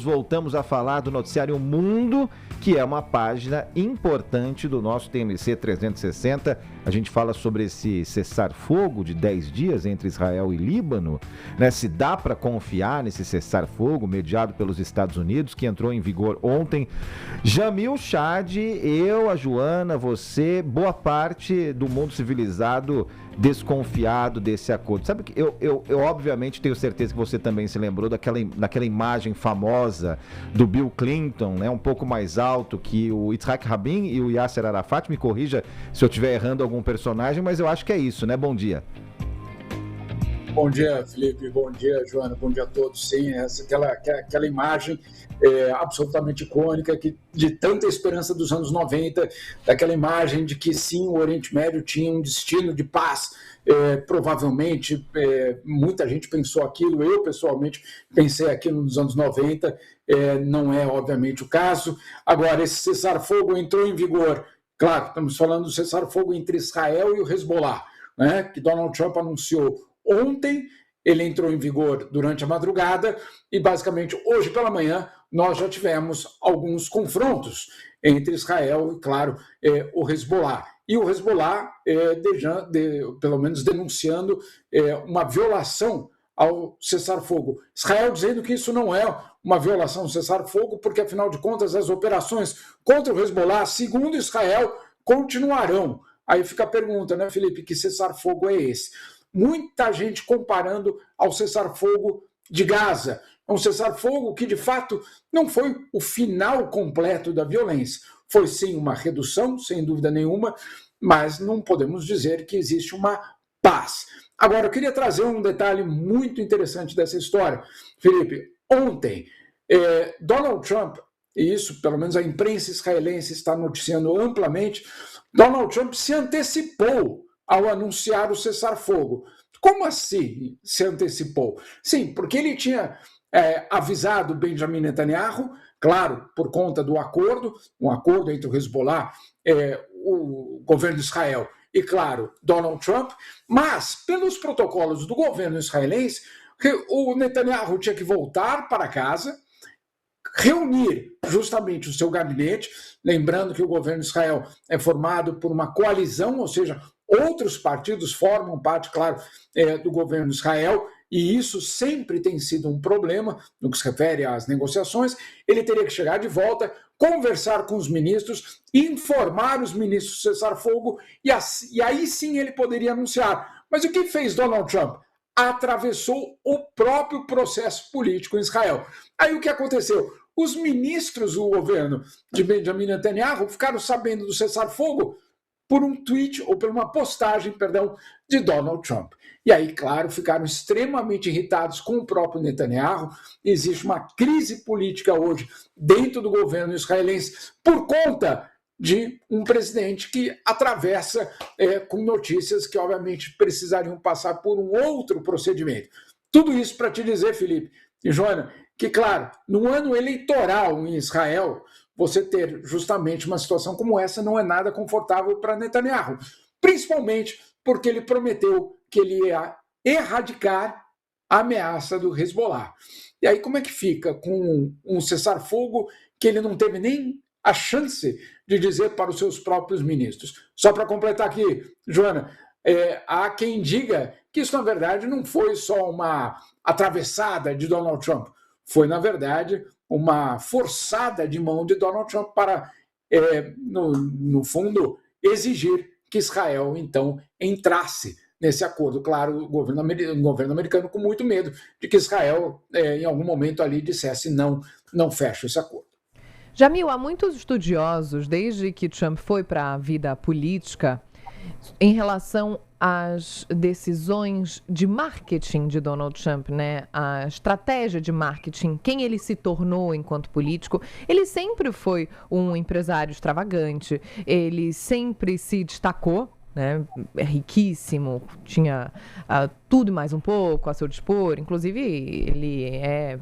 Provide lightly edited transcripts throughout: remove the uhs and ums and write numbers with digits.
Voltamos a falar do Noticiário Mundo, que é uma página importante do nosso TMC 360. A gente fala sobre esse cessar-fogo de 10 dias entre Israel e Líbano, né? Se dá para confiar nesse cessar-fogo mediado pelos Estados Unidos, que entrou em vigor ontem. Jamil Chad, eu, a Joana, você, boa parte do mundo civilizado desconfiado desse acordo. Sabe que eu obviamente tenho certeza que você também se lembrou daquela imagem famosa do Bill Clinton, né, um pouco mais alto que o Yitzhak Rabin e o Yasser Arafat. Me corrija se eu estiver errando algum personagem, mas eu acho que é isso, né? Bom dia. Bom dia, Felipe. Bom dia, Joana. Bom dia a todos. Sim, aquela imagem absolutamente icônica de tanta esperança dos anos 90, daquela imagem de que sim, o Oriente Médio tinha um destino de paz. Provavelmente, muita gente pensou aquilo. Eu, pessoalmente, pensei aquilo nos anos 90. Não é, obviamente, o caso. Agora, esse cessar-fogo entrou em vigor. Claro, estamos falando do cessar-fogo entre Israel e o Hezbollah, né, que Donald Trump anunciou ontem. Ele entrou em vigor durante a madrugada e, basicamente, hoje pela manhã, nós já tivemos alguns confrontos entre Israel e, claro, o Hezbollah. E o Hezbollah, pelo menos, denunciando uma violação ao cessar-fogo. Israel dizendo que isso não é uma violação ao cessar-fogo, porque, afinal de contas, as operações contra o Hezbollah, segundo Israel, continuarão. Aí fica a pergunta, né, Felipe, que cessar-fogo é esse? Muita gente comparando ao cessar-fogo de Gaza. É um cessar-fogo que, de fato, não foi o final completo da violência. Foi, sim, uma redução, sem dúvida nenhuma, mas não podemos dizer que existe uma paz. Agora, eu queria trazer um detalhe muito interessante dessa história. Felipe, ontem, Donald Trump, e isso, pelo menos a imprensa israelense está noticiando amplamente, Donald Trump se antecipou ao anunciar o cessar-fogo. Como assim se antecipou? Sim, porque ele tinha avisado Benjamin Netanyahu, claro, por conta do acordo, um acordo entre o Hezbollah, o governo de Israel e, claro, Donald Trump, mas, pelos protocolos do governo israelense, o Netanyahu tinha que voltar para casa, reunir justamente o seu gabinete, lembrando que o governo de Israel é formado por uma coalizão, ou seja, outros partidos formam parte, claro, do governo de Israel, e isso sempre tem sido um problema no que se refere às negociações. Ele teria que chegar de volta, conversar com os ministros, informar os ministros do cessar-fogo, e aí sim ele poderia anunciar. Mas o que fez Donald Trump? Atravessou o próprio processo político em Israel. Aí o que aconteceu? Os ministros do governo de Benjamin Netanyahu ficaram sabendo do cessar-fogo por um tweet, ou por uma postagem, de Donald Trump. E aí, claro, ficaram extremamente irritados com o próprio Netanyahu. Existe uma crise política hoje dentro do governo israelense por conta de um presidente que atravessa com notícias que, obviamente, precisariam passar por um outro procedimento. Tudo isso para te dizer, Felipe e Joana, que, claro, no ano eleitoral em Israel, você ter justamente uma situação como essa não é nada confortável para Netanyahu, principalmente porque ele prometeu que ele ia erradicar a ameaça do Hezbollah. E aí como é que fica com um cessar-fogo que ele não teve nem a chance de dizer para os seus próprios ministros? Só para completar aqui, Joana, há quem diga que isso, na verdade, não foi só uma atravessada de Donald Trump, foi, na verdade, uma forçada de mão de Donald Trump para, no fundo, exigir que Israel, então, entrasse nesse acordo. Claro, o governo americano com muito medo de que Israel, em algum momento ali, dissesse não fecha esse acordo. Jamil, há muitos estudiosos, desde que Trump foi para a vida política, em relação às decisões de marketing de Donald Trump, né? A estratégia de marketing, quem ele se tornou enquanto político. Ele sempre foi um empresário extravagante, ele sempre se destacou, né? É riquíssimo, tinha tudo e mais um pouco a seu dispor. Inclusive, ele é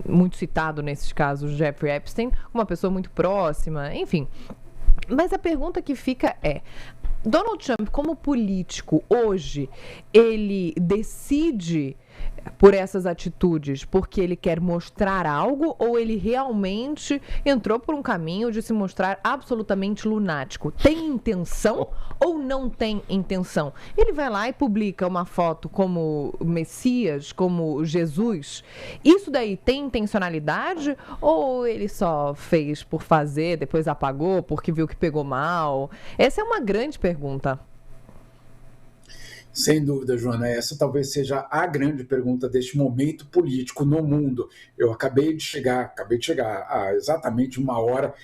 muito citado nesses casos, Jeffrey Epstein, uma pessoa muito próxima, enfim. Mas a pergunta que fica é: Donald Trump, como político, hoje, ele decide por essas atitudes? Porque ele quer mostrar algo ou ele realmente entrou por um caminho de se mostrar absolutamente lunático? Tem intenção ou não tem intenção? Ele vai lá e publica uma foto como Messias, como Jesus. Isso daí tem intencionalidade ou ele só fez por fazer, depois apagou porque viu que pegou mal? Essa é uma grande pergunta. Sem dúvida, Joana, essa talvez seja a grande pergunta deste momento político no mundo. Eu acabei de chegar há exatamente uma hora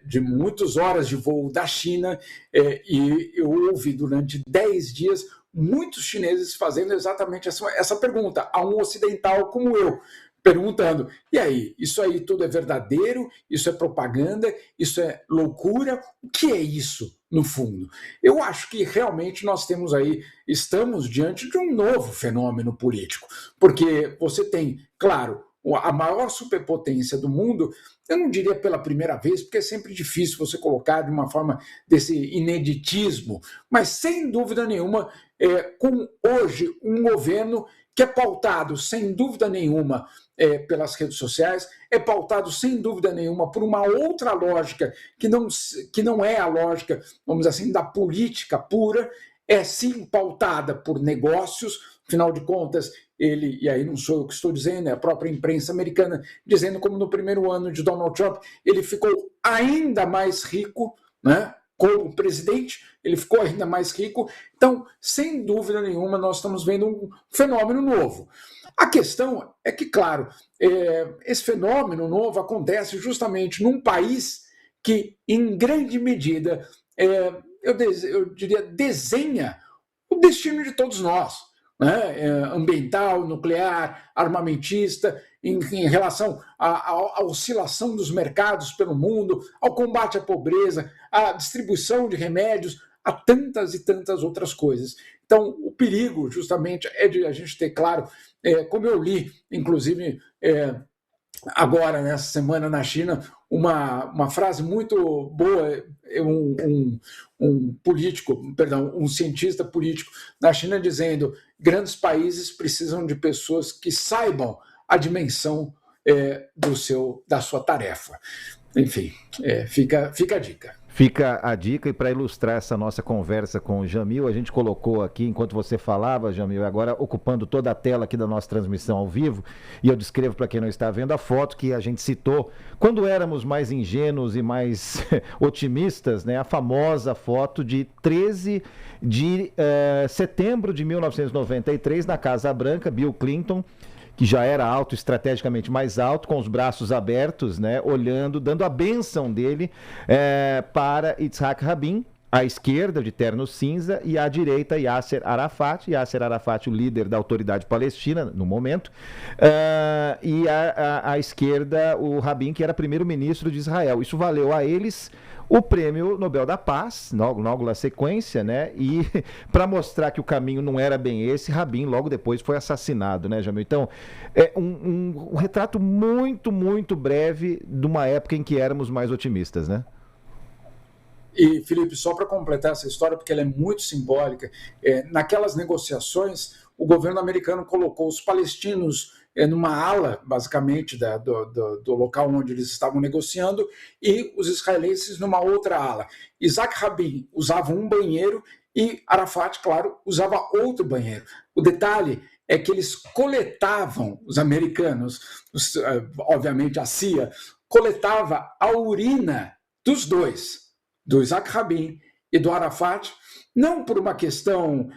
de muitas horas de voo da China e eu ouvi durante 10 dias muitos chineses fazendo exatamente essa pergunta a um ocidental como eu, perguntando, e aí, isso aí tudo é verdadeiro? Isso é propaganda? Isso é loucura? O que é isso, no fundo? Eu acho que realmente nós estamos diante de um novo fenômeno político, porque você tem, claro, a maior superpotência do mundo, eu não diria pela primeira vez, porque é sempre difícil você colocar de uma forma desse ineditismo, mas sem dúvida nenhuma, com hoje um governo que é pautado, sem dúvida nenhuma, pelas redes sociais, é pautado, sem dúvida nenhuma, por uma outra lógica, que não é a lógica, vamos dizer assim, da política pura, é sim pautada por negócios, afinal de contas, e aí não sou eu que estou dizendo, é a própria imprensa americana, dizendo como no primeiro ano de Donald Trump, ele ficou ainda mais rico, né? Como presidente, ele ficou ainda mais rico. Então, sem dúvida nenhuma, nós estamos vendo um fenômeno novo. A questão é que, claro, esse fenômeno novo acontece justamente num país que, em grande medida, eu diria, desenha o destino de todos nós, né? Ambiental, nuclear, armamentista, em relação à oscilação dos mercados pelo mundo, ao combate à pobreza, à distribuição de remédios, a tantas e tantas outras coisas. Então, o perigo, justamente, é de a gente ter claro, como eu li, inclusive, agora, nessa semana na China, uma frase muito boa, um cientista político na China dizendo: grandes países precisam de pessoas que saibam a dimensão da sua tarefa. Enfim, fica a dica. Fica a dica, e para ilustrar essa nossa conversa com o Jamil, a gente colocou aqui, enquanto você falava, Jamil, agora ocupando toda a tela aqui da nossa transmissão ao vivo, e eu descrevo para quem não está vendo a foto que a gente citou, quando éramos mais ingênuos e mais otimistas, né, a famosa foto de 13 de setembro de 1993, na Casa Branca, Bill Clinton, que já era alto, estrategicamente mais alto, com os braços abertos, né, olhando, dando a bênção dele para Yitzhak Rabin, à esquerda, de terno cinza, e à direita, Yasser Arafat, o líder da Autoridade Palestina, no momento, e à esquerda, o Rabin, que era primeiro-ministro de Israel. Isso valeu a eles o Prêmio Nobel da Paz, logo na sequência, né? E para mostrar que o caminho não era bem esse, Rabin logo depois foi assassinado, né, Jamil? Então, é um retrato muito, muito breve de uma época em que éramos mais otimistas, né? E, Felipe, só para completar essa história, porque ela é muito simbólica, naquelas negociações, o governo americano colocou os palestinos numa ala, basicamente, do local onde eles estavam negociando, e os israelenses numa outra ala. Yitzhak Rabin usava um banheiro e Arafat, claro, usava outro banheiro. O detalhe é que eles coletavam, os americanos, obviamente a CIA, coletava a urina dos dois, do Yitzhak Rabin e do Arafat, não por uma questão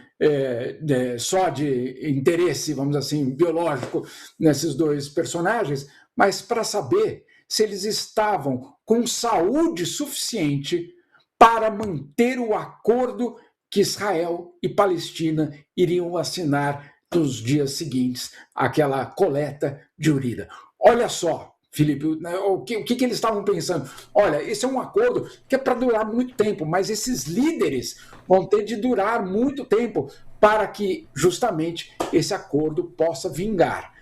só de interesse, vamos dizer assim, biológico nesses dois personagens, mas para saber se eles estavam com saúde suficiente para manter o acordo que Israel e Palestina iriam assinar nos dias seguintes àquela coleta de urina. Olha só, Felipe, o que eles estavam pensando? Olha, esse é um acordo que é para durar muito tempo, mas esses líderes vão ter de durar muito tempo para que justamente esse acordo possa vingar.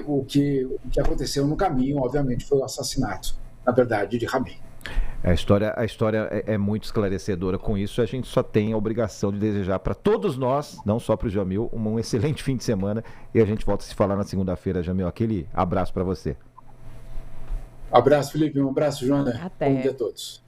O que aconteceu no caminho, obviamente, foi o assassinato, na verdade, de Rabin. A história é muito esclarecedora com isso. A gente só tem a obrigação de desejar para todos nós, não só para o Jamil, um excelente fim de semana. E a gente volta a se falar na segunda-feira, Jamil. Aquele abraço para você. Abraço, Felipe. Um abraço, Joana. Até. Bom dia a todos.